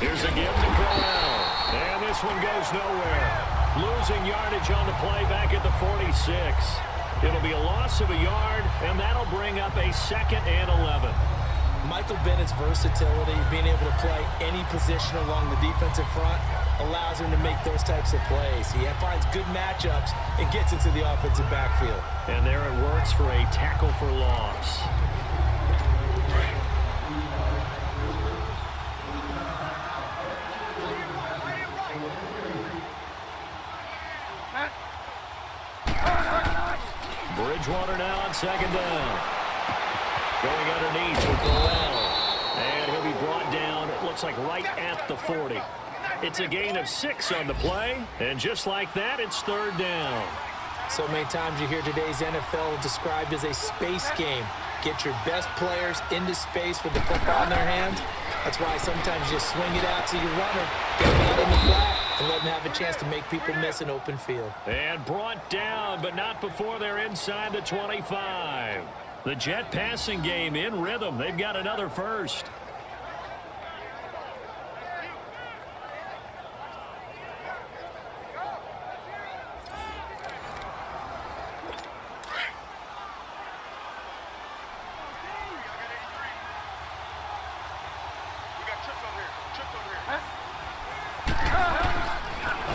Here's a give to Corral. And this one goes nowhere. Losing yardage on the play back at the 46. It'll be a loss of a yard, and that'll bring up a 2nd and 11. Michael Bennett's versatility, being able to play any position along the defensive front, allows him to make those types of plays. He finds good matchups and gets into the offensive backfield. And there it works for a tackle for loss. Bridgewater now on 2nd down. Going underneath for Corral. And he'll be brought down, it looks like right at the 40. It's a gain of 6 on the play. And just like that, it's 3rd down. So many times you hear today's NFL described as a space game. Get your best players into space with the football in their hands. That's why sometimes you just swing it out to your runner, get him out in the flat, and let him have a chance to make people miss an open field. And brought down, but not before they're inside the 25. The Jet passing game in rhythm. They've got another first.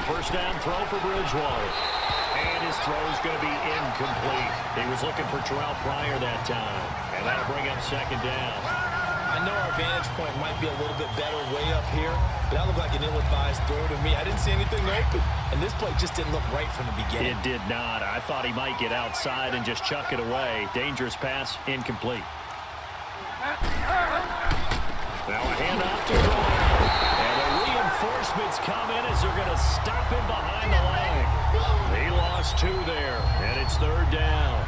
First down throw for Bridgewater. And his throw is going to be incomplete. He was looking for Terrell Pryor that time. And that'll bring up 2nd down. I know our vantage point might be a little bit better way up here, but that looked like an ill-advised throw to me. I didn't see anything open. And this play just didn't look right from the beginning. It did not. I thought he might get outside and just chuck it away. Dangerous pass, incomplete. Now a handoff to Corral. And the reinforcements come in as they're going to stop him behind the line. He lost 2 there, and it's 3rd down.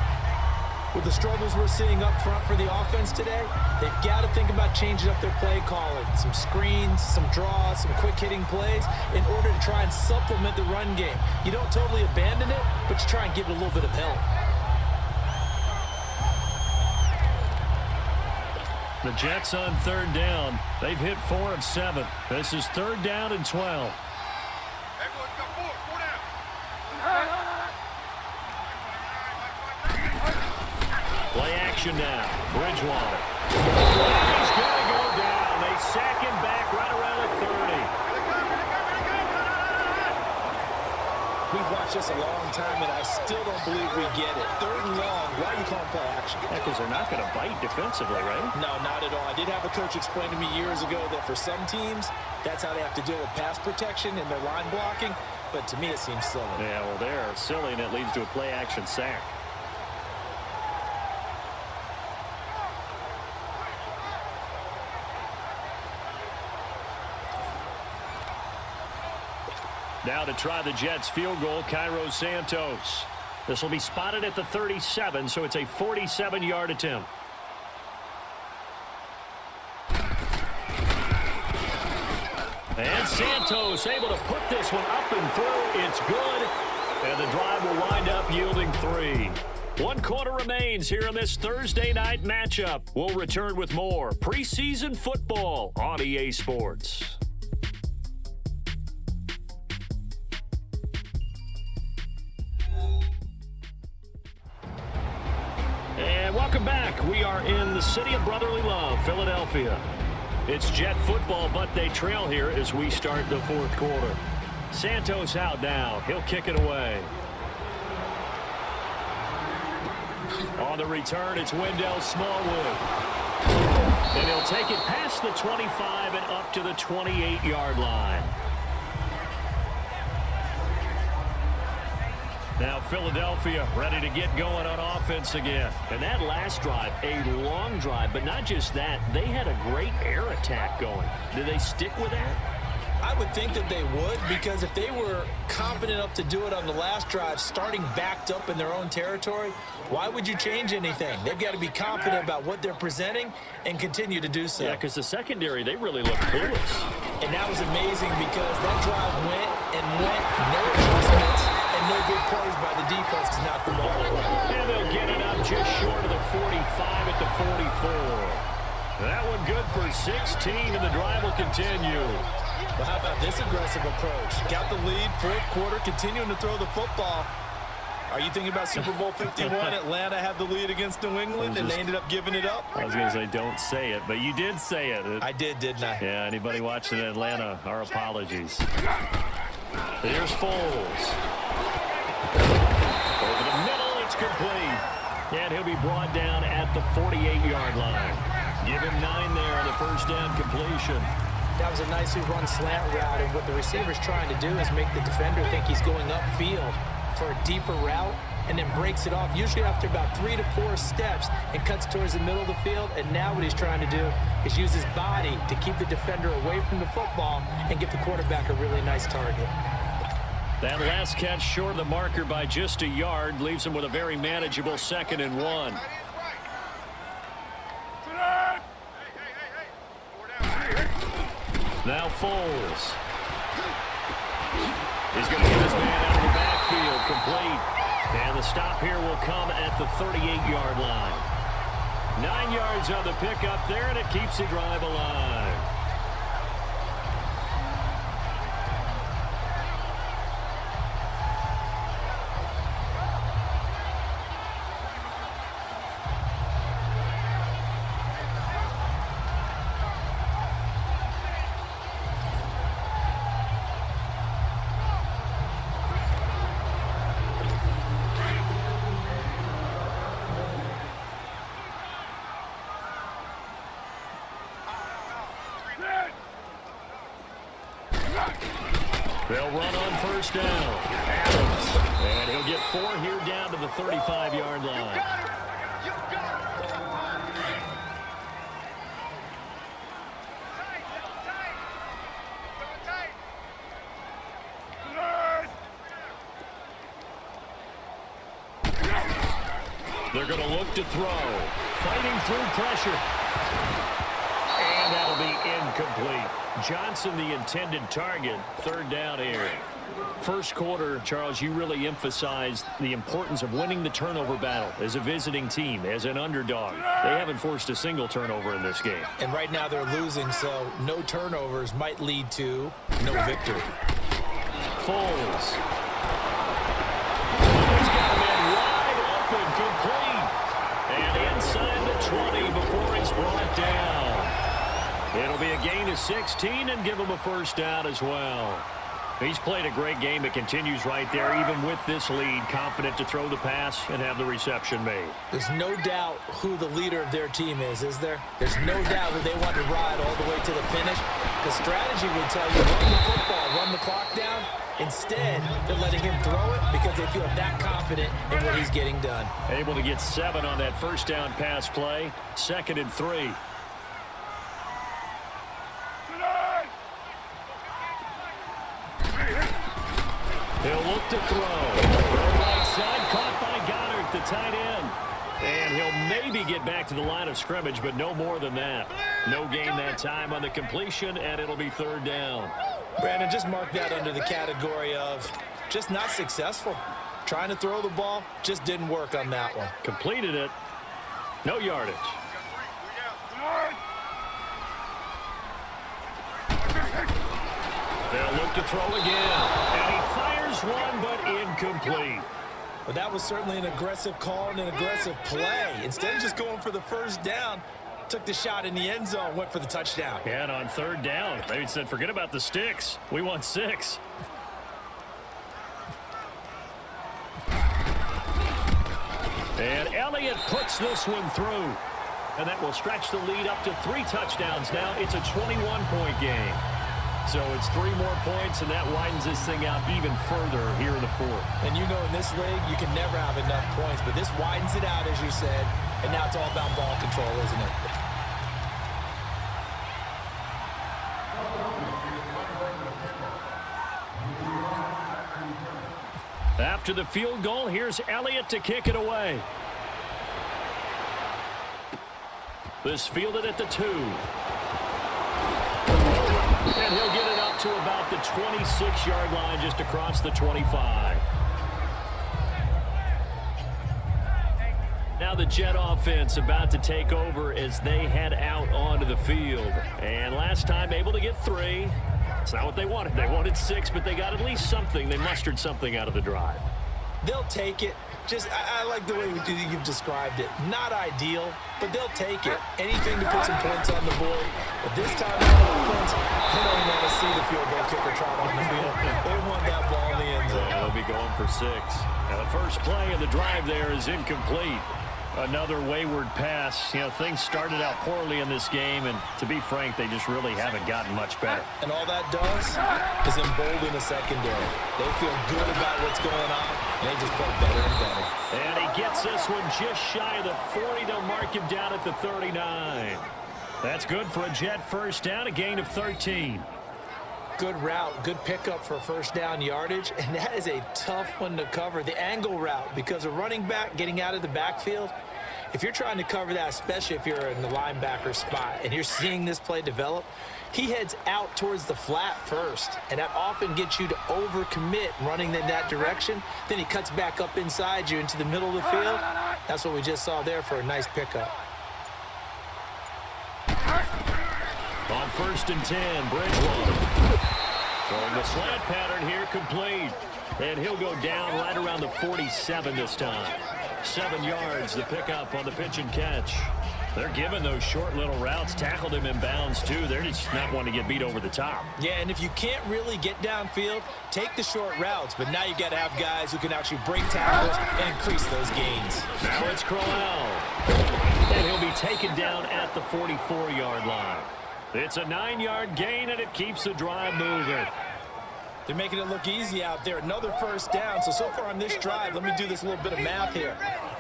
With the struggles we're seeing up front for the offense today, they've got to think about changing up their play calling. Some screens, some draws, some quick-hitting plays in order to try and supplement the run game. You don't totally abandon it, but you try and give it a little bit of help. The Jets on 3rd down. They've hit 4 of 7. This is 3rd down and 12. Play action now. Bridgewater. He's going to go down. They sack him back right around the 30. We've watched this a long time, and I still don't believe we get it. 3rd and long. Why are you calling play action? Because they're not going to bite defensively, right? No, not at all. I did have a coach explain to me years ago that for some teams, that's how they have to deal with pass protection and their line blocking. But to me, it seems silly. Yeah, well, they're silly, and it leads to a play-action sack. Now to try the Jets field goal, Cairo Santos. This will be spotted at the 37, so it's a 47-yard attempt. And Santos able to put this one up and through. It's good. And the drive will wind up yielding 3. 1 quarter remains here in this Thursday night matchup. We'll return with more preseason football on EA Sports. And welcome back. We are in the city of brotherly love, Philadelphia. It's Jet football, but they trail here as we start the 4th quarter. Santos out now. He'll kick it away. On the return, it's Wendell Smallwood. And he'll take it past the 25 and up to the 28-yard line. Now Philadelphia ready to get going on offense again. And that last drive, a long drive, but not just that. They had a great air attack going. Do they stick with that? I would think that they would, because if they were confident enough to do it on the last drive, starting backed up in their own territory, why would you change anything? They've got to be confident about what they're presenting and continue to do so. Yeah, because the secondary, they really look clueless. And that was amazing because that drive went and went, no adjustments, and no big plays by the defense to knock the ball away. And they'll get it up just short of the 45 at the 44. That one good for 16, and the drive will continue. But how about this aggressive approach? Got the lead, fourth quarter, continuing to throw the football. Are you thinking about Super Bowl 51? Atlanta had the lead against New England, and they ended up giving it up? I was going to say don't say it, but you did say it. I did, didn't I? Yeah, anybody watching in Atlanta, our apologies. Here's Foles. Over the middle, it's complete. And he'll be brought down at the 48-yard line. Give him 9 there on the first down completion. That was a nicely run slant route, and what the receiver's trying to do is make the defender think he's going upfield for a deeper route, and then breaks it off, usually after about 3 to 4 steps, and cuts towards the middle of the field. And now what he's trying to do is use his body to keep the defender away from the football and give the quarterback a really nice target. That last catch short of the marker by just a yard leaves him with a very manageable 2nd and 1. Now Foles. He's going to get his man out of the backfield, complete. And the stop here will come at the 38-yard line. 9 yards on the pickup there, and it keeps the drive alive. They'll run on first down. Adams. And he'll get 4 here down to the 35-yard line. They're going to look to throw. Fighting through pressure. And that'll be incomplete. Johnson, the intended target. 3rd down here. First quarter, Charles, you really emphasized the importance of winning the turnover battle as a visiting team, as an underdog. They haven't forced a single turnover in this game. And right now they're losing, so no turnovers might lead to no victory. Foles. He's got a man wide open, complete. And inside the 20 before he's brought down. It'll be a gain of 16 and give him a first down as well. He's played a great game. It continues right there, even with this lead, confident to throw the pass and have the reception made. There's no doubt who the leader of their team is there? There's no doubt that they want to ride all the way to the finish. The strategy would tell you, run the football, run the clock down. Instead, they're letting him throw it because they feel that confident in what he's getting done. Able to get 7 on that first down pass play. 2nd and 3. He'll look to throw. Right side, caught by Goddard, the tight end. And he'll maybe get back to the line of scrimmage, but no more than that. No gain that time on the completion, and it'll be 3rd down. Brandon, just mark that under the category of just not successful. Trying to throw the ball, just didn't work on that one. Completed it. No yardage. They'll look to throw again. And he fires one, but incomplete. But that was certainly an aggressive call and an aggressive play. Instead of just going for the first down, took the shot in the end zone, went for the touchdown. Yeah, and on 3rd down, they said, forget about the sticks. We want 6. And Elliott puts this one through. And that will stretch the lead up to 3 touchdowns now. It's a 21-point game. So it's 3 more points, and that widens this thing out even further here in the 4th. And you know in this league, you can never have enough points, but this widens it out, as you said, and now it's all about ball control, isn't it? After the field goal, here's Elliott to kick it away. This fielded at the 2. And he'll get it up to about the 26-yard line, just across the 25. Now the Jet offense about to take over as they head out onto the field. And last time able to get 3. It's not what they wanted. They wanted 6, but they got at least something. They mustered something out of the drive. They'll take it. I like the way you've described it. Not ideal, but they'll take it. Anything to put some points on the board. But this time on offense, they don't want to see the field goal kicker trot on the field. They want that ball in the end zone. They'll be going for 6. Now the first play of the drive there is incomplete. Another wayward pass. You know, things started out poorly in this game, and to be frank, they just really haven't gotten much better. And all that does is embolden the secondary. They feel good about what's going on, and they just play better and better. And he gets this one just shy of the 40. They'll mark him down at the 39. That's good for a Jet first down, a gain of 13. Good route, good pickup for first down yardage, and that is a tough one to cover. The angle route, because a running back getting out of the backfield, if you're trying to cover that, especially if you're in the linebacker spot and you're seeing this play develop, he heads out towards the flat first, and that often gets you to overcommit running in that direction. Then he cuts back up inside you into the middle of the field. That's what we just saw there for a nice pickup. On 1st and 10, Bridgewater. Throwing the slant pattern here, complete. And he'll go down right around the 47 this time. 7 yards, the pickup on the pitch and catch. They're giving those short little routes. Tackled him in bounds, too. They're just not wanting to get beat over the top. Yeah, and if you can't really get downfield, take the short routes. But now you got to have guys who can actually break tackles and increase those gains. Now it's Crowell. And he'll be taken down at the 44-yard line. It's a 9-yard gain, and it keeps the drive moving. They're making it look easy out there. Another first down. So far on this drive, let me do this little bit of math here.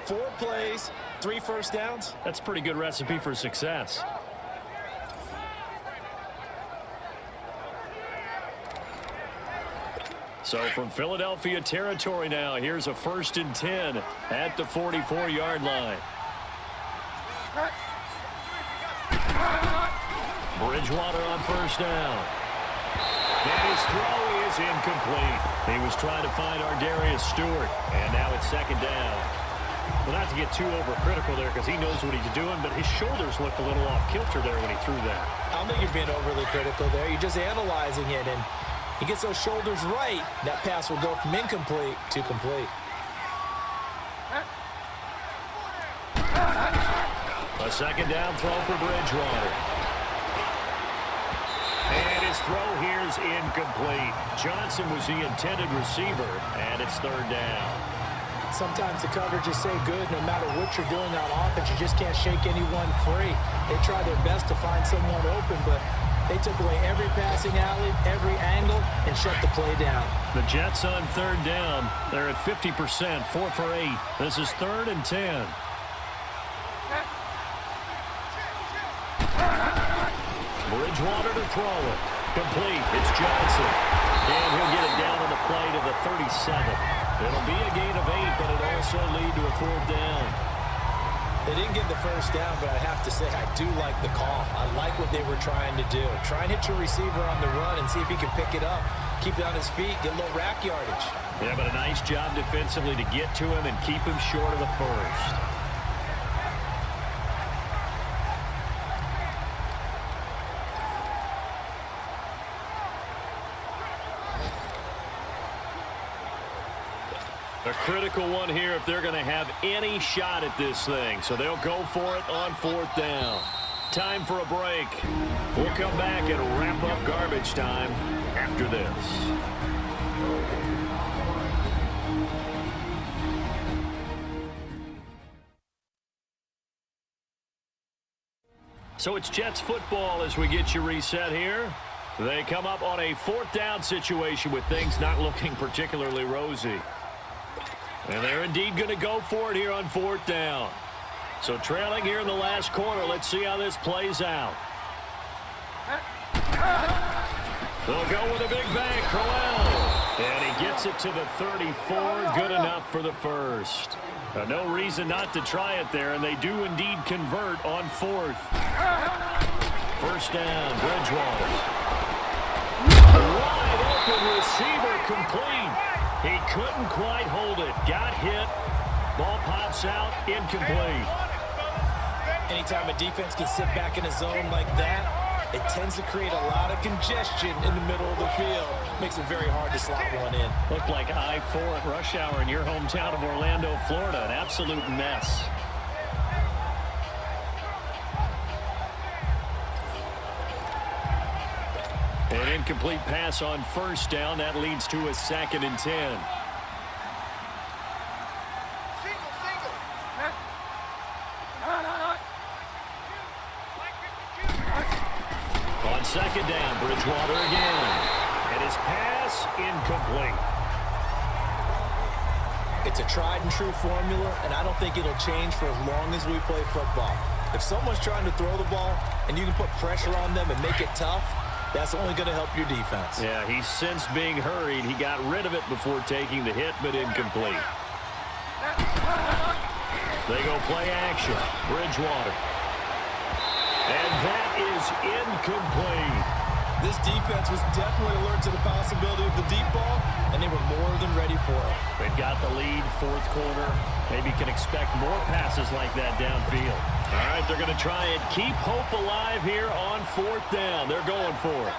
4 plays, 3 first downs. That's a pretty good recipe for success. So from Philadelphia territory now, here's a 1st and 10 at the 44-yard line. Bridgewater on first down. And his throw is incomplete. He was trying to find Ardarius Stewart, and now it's 2nd down. Well, not to get too overcritical there because he knows what he's doing, but his shoulders looked a little off kilter there when he threw that. I don't think you're being overly critical there. You're just analyzing it, and he gets those shoulders right. That pass will go from incomplete to complete. A 2nd down throw for Bridgewater. And his throw here is incomplete. Johnson was the intended receiver, and it's 3rd down. Sometimes the coverage is so good, no matter what you're doing on offense, you just can't shake anyone free. They try their best to find someone open, but they took away every passing alley, every angle, and shut the play down. The Jets on 3rd down. They're at 50%, 4 for 8. This is 3rd and 10. Bridgewater to throw it. Complete. It's Johnson. And he'll get it down on the play to the 37. It'll be a gain of 8, but it'll also lead to a 4th down. They didn't get the first down, but I have to say I do like the call. I like what they were trying to do. Try and hit your receiver on the run and see if he can pick it up. Keep it on his feet, get a little rack yardage. Yeah, but a nice job defensively to get to him and keep him short of the first. A critical one here if they're going to have any shot at this thing. So they'll go for it on 4th down. Time for a break. We'll come back and wrap up garbage time after this. So it's Jets football as we get you reset here. They come up on a 4th down situation with things not looking particularly rosy. And they're indeed going to go for it here on 4th down. So trailing here in the last quarter. Let's see how this plays out. They'll go with a big bang, Crowell. And he gets it to the 34. Good enough for the first. No reason not to try it there, and they do indeed convert on 4th. 1st down, Bridgewater. Wide open receiver complete. He couldn't quite hold it. Got hit. Ball pops out, incomplete. Anytime a defense can sit back in a zone like that, it tends to create a lot of congestion in the middle of the field. Makes it very hard to slot one in. Looked like I-4 at rush hour in your hometown of Orlando, Florida. An absolute mess. An incomplete pass on first down. That leads to a 2nd and 10. On 2nd down, Bridgewater again. And his pass incomplete. It's a tried and true formula, and I don't think it'll change for as long as we play football. If someone's trying to throw the ball and you can put pressure on them and make it tough, that's only going to help your defense. Yeah, he's since being hurried. He got rid of it before taking the hit, but incomplete. They go play action. Bridgewater. And that is incomplete. This defense was definitely alert to the possibility of the deep ball, and they were more than ready for it. They've got the lead, 4th quarter. Maybe can expect more passes like that downfield. All right, they're going to try and keep hope alive here on 4th down. They're going for it.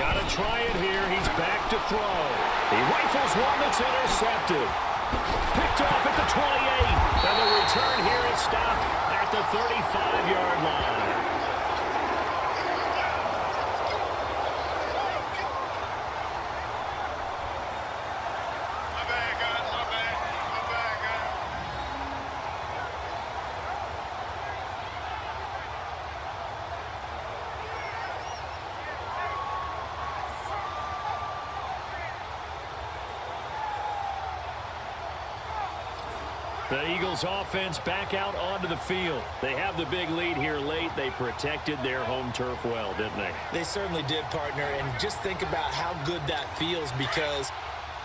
Got to try it here. He's back to throw. He rifles one that's intercepted. Picked off at the 28. And the return here is stopped at the 35-yard line. The Eagles offense back out onto the field. They have the big lead here late. They protected their home turf well, didn't they? They certainly did, partner. And just think about how good that feels, because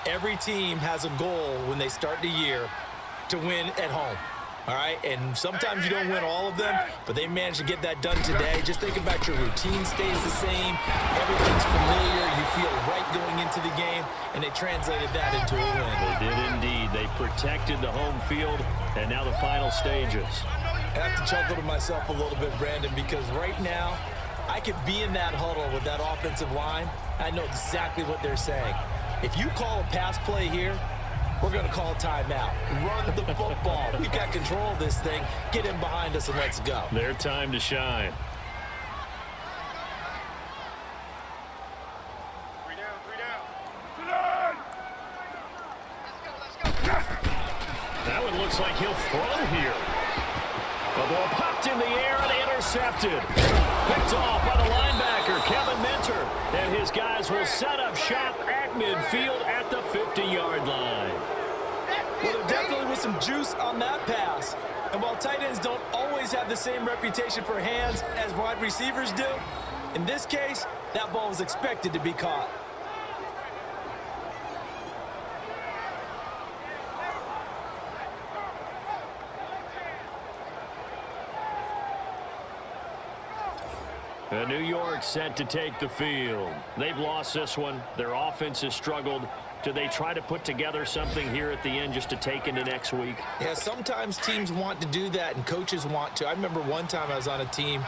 every team has a goal when they start the year to win at home. All right, and sometimes you don't win all of them, but they managed to get that done today. Just think about your routine stays the same. Everything's familiar. You feel right going into the game, and they translated that into a win. They did indeed. They protected the home field, and now the final stages. I have to chuckle to myself a little bit, Brandon, because right now I could be in that huddle with that offensive line. I know exactly what they're saying. If you call a pass play here, we're going to call a timeout. Run the football. We've got control of this thing. Get in behind us and let's go. Their time to shine. That one looks like he'll throw here. The ball popped in the air and intercepted. Picked off by the linebacker, Kevin Minter. And his guys will set up shop at midfield at the 50-yard line. Well, there definitely was some juice on that pass. And while tight ends don't always have the same reputation for hands as wide receivers do, in this case, that ball was expected to be caught. New York set to take the field. They've lost this one. Their offense has struggled. Do they try to put together something here at the end just to take into next week? Yeah, sometimes teams want to do that and coaches want to. I remember one time I was on a team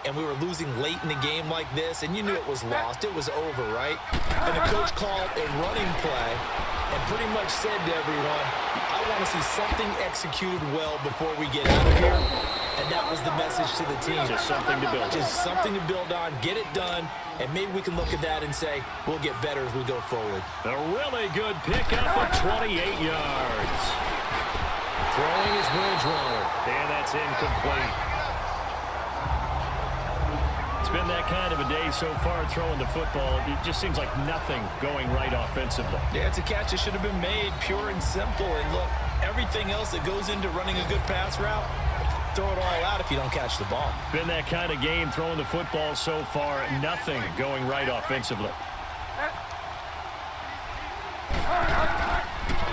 and we were losing late in the game like this, and you knew it was lost. It was over, right? And the coach called a running play and pretty much said to everyone, I want to see something executed well before we get out of here. And that was the message to the team. Just something to build on. Just something to build on, get it done, and maybe we can look at that and say, we'll get better as we go forward. A really good pickup of 28 yards. Throwing is Bridgewater, and that's incomplete. It's been that kind of a day so far throwing the football. It just seems like nothing going right offensively. Yeah, it's a catch that should have been made, pure and simple. And look, everything else that goes into running a good pass route, throw it all out if you don't catch the ball. Been that kind of game throwing the football so far. Nothing going right offensively.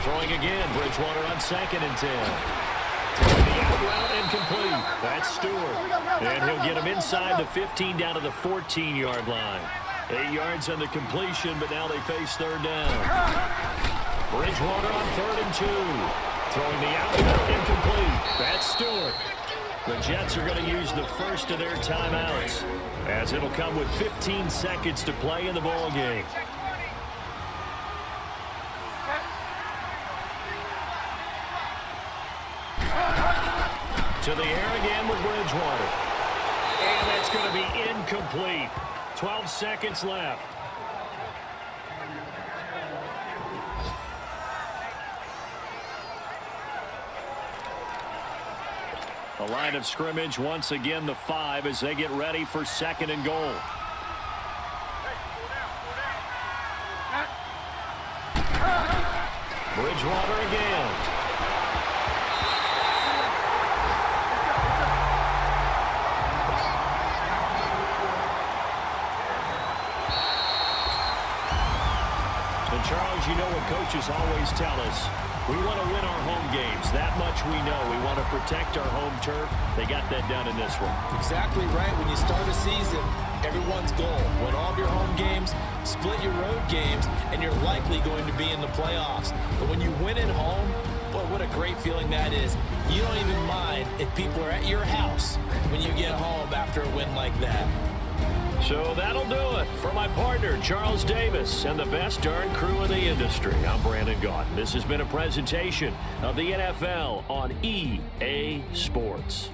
Throwing again. Bridgewater on 2nd and 10. Throwing the out route incomplete. That's Stewart. And he'll get him inside the 15 down to the 14-yard line. 8 yards on the completion, but now they face third down. Bridgewater on 3rd and 2. Throwing the out, incomplete. That's Stewart. The Jets are going to use the first of their timeouts, as it'll come with 15 seconds to play in the ball game. To the air again with Bridgewater. And that's going to be incomplete. 12 seconds left. The line of scrimmage once again the 5 as they get ready for 2nd and goal. Bridgewater again. And Charles, you know what coaches always tell us. We want to win our home games. That much we know. We want to protect our home turf. They got that done in this one. Exactly right. When you start a season, everyone's goal: win all of your home games, split your road games, and you're likely going to be in the playoffs. But when you win at home, boy, what a great feeling that is. You don't even mind if people are at your house when you get home after a win like that. So that'll do it for my partner, Charles Davis, and the best darn crew in the industry. I'm Brandon Gaudin. This has been a presentation of the NFL on EA Sports.